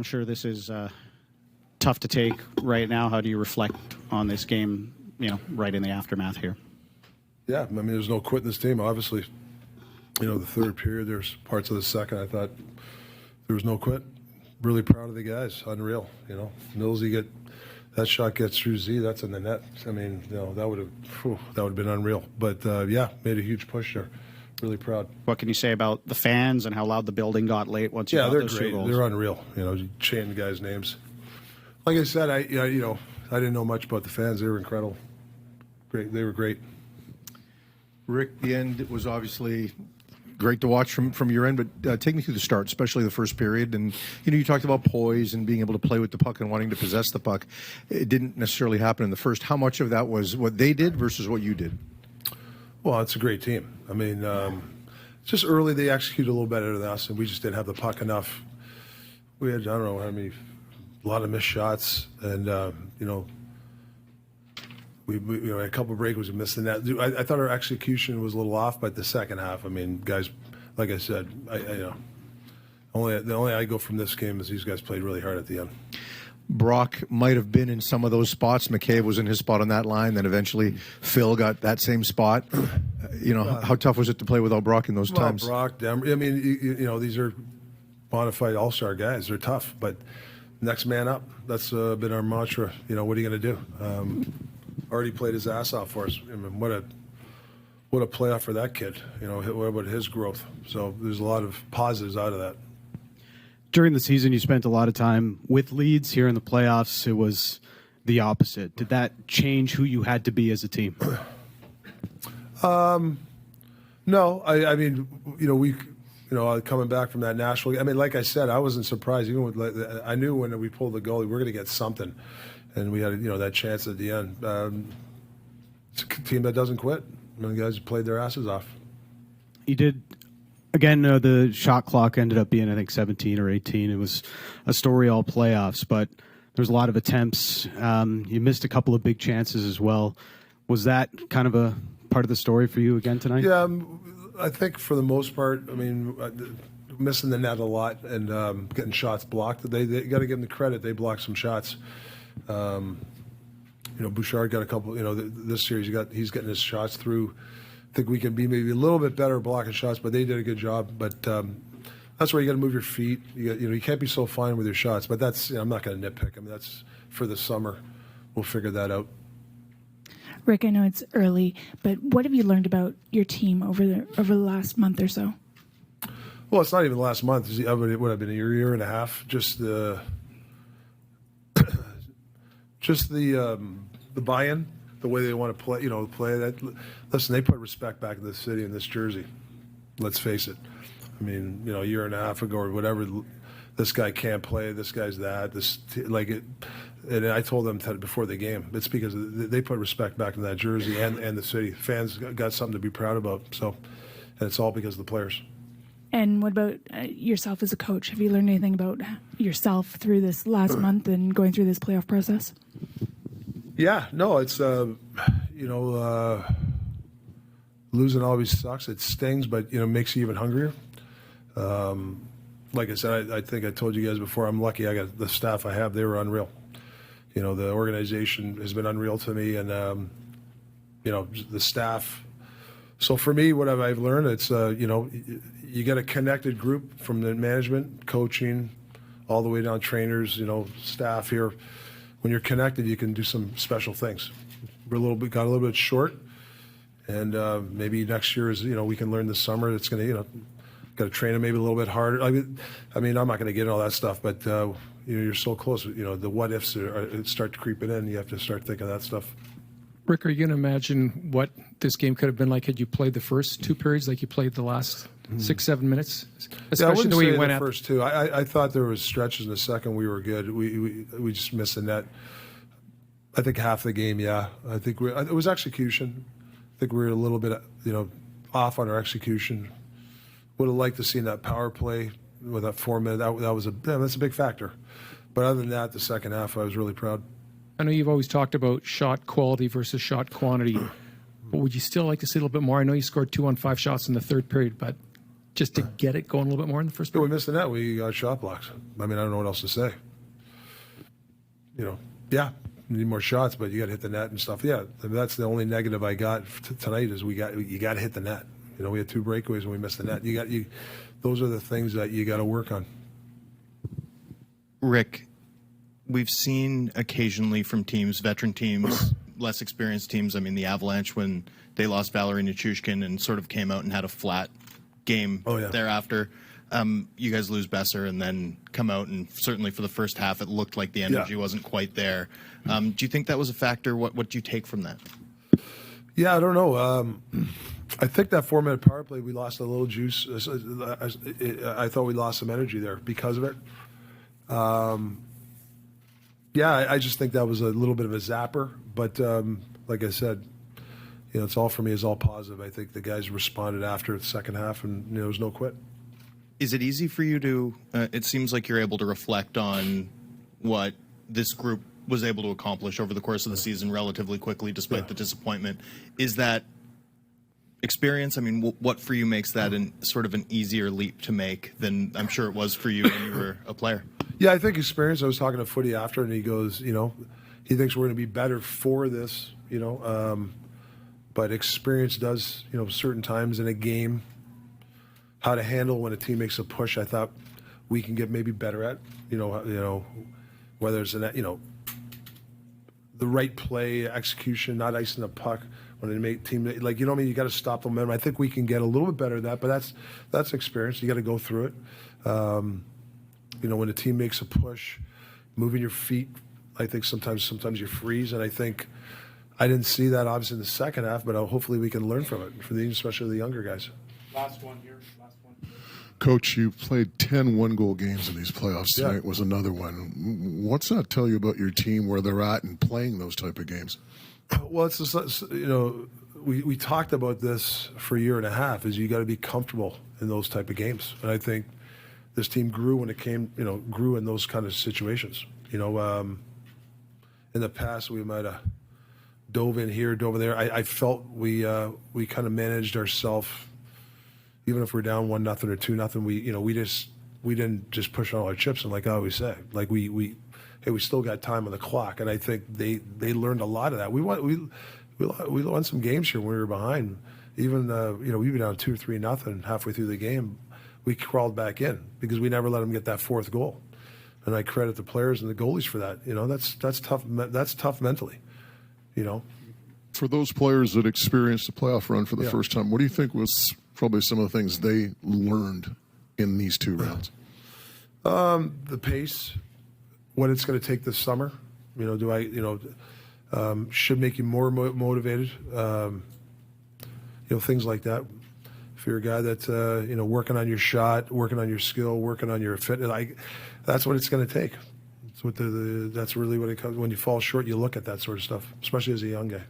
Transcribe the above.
I'm sure this is tough to take right now. How do you reflect on this game, right in the aftermath here? Yeah, I mean, there's no quitting this team, obviously. The third period, there's parts of the second, I thought there was no quit. Really proud of the guys. Unreal. Millsy that shot gets through Z, that's in the net. I mean, that would have been unreal. But made a huge push there. Really proud. What can you say about the fans and how loud the building got late once you got those 2 goals? They're unreal. Chanting the guys' names. Like I said, I didn't know much about the fans. They were incredible. Great. They were great. Rick, the end was obviously great to watch from your end, but take me through the start, especially the first period. And you talked about poise and being able to play with the puck and wanting to possess the puck. It didn't necessarily happen in the first. How much of that was what they did versus what you did? Well, it's a great team. I mean, just early they executed a little better than us, and we just didn't have the puck enough. We had, I don't know how many, a lot of missed shots, and we had a couple of breakaways we missed in that. I thought our execution was a little off, but the second half, I mean, guys, like I said, the only I go from this game is these guys played really hard at the end. Brock might have been in some of those spots. McCabe was in his spot on that line. Then eventually Phil got that same spot. How tough was it to play without Brock in those times? Brock, Denver, I mean, these are bona fide all-star guys. They're tough, but next man up. That's been our mantra. What are you going to do? Already played his ass off for us. I mean, what a playoff for that kid. What about his growth? So there's a lot of positives out of that. During the season, you spent a lot of time with Leeds. Here in the playoffs, it was the opposite. Did that change who you had to be as a team? No. I mean, we, coming back from that Nashville. I mean, like I said, I wasn't surprised. Even with, I knew when we pulled the goalie, we were going to get something, and we had that chance at the end. It's a team that doesn't quit. The guys played their asses off. You did. Again, the shot clock ended up being, I think, 17 or 18. It was a story all playoffs, but there was a lot of attempts. You missed a couple of big chances as well. Was that kind of a part of the story for you again tonight? Yeah, I think for the most part, I mean, missing the net a lot and getting shots blocked. They got to give them the credit. They blocked some shots. Bouchard got a couple. This series he's getting his shots through. I think we can be maybe a little bit better blocking shots, but they did a good job. But that's where you got to move your feet. You can't be so fine with your shots. But that's I'm not going to nitpick. I mean, that's for the summer. We'll figure that out. Rick, I know it's early, but what have you learned about your team over the last month or so? Well, it's not even the last month. It would have been a year and a half. Just the buy-in. The way they want to play, play that. Listen, they put respect back in this city and this jersey. Let's face it. I mean, a year and a half ago or whatever, this guy can't play. This guy's that. And I told them before the game. It's because they put respect back in that jersey and the city. Fans got something to be proud about. So, and it's all because of the players. And what about yourself as a coach? Have you learned anything about yourself through this last month and going through this playoff process? Yeah, no, it's losing always sucks. It stings, but makes you even hungrier. Like I said, I think I told you guys before. I'm lucky. I got the staff I have. They were unreal. The organization has been unreal to me, and the staff. So for me, what I've learned, it's you get a connected group from the management, coaching, all the way down trainers, staff here. When you're connected, you can do some special things. Got a little bit short, and maybe next year we can learn this summer. It's going to got to train them maybe a little bit harder. I mean, I'm not going to get into all that stuff, but you're so close. The what ifs start to creep in. You have to start thinking of that stuff. Rick, are you going to imagine what this game could have been like had you played the first two periods like you played the last 6-7 minutes? Especially the way you went out. First two. I thought there was stretches in the second we were good. We just missed the net. I think half the game, yeah. I think it was execution. I think we were a little bit off on our execution. Would have liked to see that power play with that 4 minute. That's a big factor. But other than that, the second half, I was really proud. I know you've always talked about shot quality versus shot quantity, but would you still like to see a little bit more? I know you scored 2 on 5 shots in the third period, but just to get it going a little bit more in the first Yeah, we period? missed the net. We got shot blocks. I mean, I don't know what else to say. Yeah, you need more shots, but you got to hit the net and stuff. Yeah, I mean, that's the only negative I got tonight is you got to hit the net. We had 2 breakaways and we missed the net. Those are the things that you got to work on. Rick, we've seen occasionally from teams, veteran teams, less experienced teams. I mean, the Avalanche, when they lost Valerie Nichushkin and sort of came out and had a flat game thereafter. You guys lose Besser and then come out, and certainly for the first half, it looked like the energy wasn't quite there. Do you think that was a factor? What do you take from that? Yeah, I don't know. I think that 4-minute power play, we lost a little juice. I thought we lost some energy there because of it. I just think that was a little bit of a zapper. But like I said, it's all for me is all positive. I think the guys responded after the second half, and there was no quit. Is it easy for you to, it seems like you're able to reflect on what this group was able to accomplish over the course of the season relatively quickly despite the disappointment. Is that experience? I mean, what for you makes that sort of an easier leap to make than I'm sure it was for you when you were a player? Yeah, I think experience. I was talking to Footy after, and he goes, he thinks we're going to be better for this, but experience does, certain times in a game, how to handle when a team makes a push. I thought we can get maybe better at, whether it's the right play, execution, not icing the puck when they make team you got to stop the momentum. I think we can get a little bit better at that, but that's experience. You got to go through it. When a team makes a push, moving your feet, I think sometimes you freeze, and I think I didn't see that obviously in the second half, but hopefully we can learn from it, especially the younger guys. Last one here. Coach, you played 10 one-goal games in these playoffs. Tonight was another one. What's that tell you about your team, where they're at and playing those type of games? Well, it's just, we talked about this for a year and a half, is you got to be comfortable in those type of games. And I think this team grew when it came, grew in those kind of situations. In the past, we might have dove in here, dove in there. I felt we kind of managed ourselves. Even if we're down 1-0 or 2-0, we didn't just push all our chips. And like I always say, like we still got time on the clock. And I think they learned a lot of that. We won some games here when we were behind. Even we were down 2 or 3-0 halfway through the game. We crawled back in because we never let them get that 4th goal. And I credit the players and the goalies for that. That's tough. That's tough mentally. For those players that experienced the playoff run for the first time, what do you think was probably some of the things they learned in these 2 rounds? The pace, what it's going to take this summer. Should make you more motivated. Things like that. If you're a guy that's working on your shot, working on your skill, working on your fitness, that's what it's going to take. That's really what it comes. When you fall short, you look at that sort of stuff, especially as a young guy.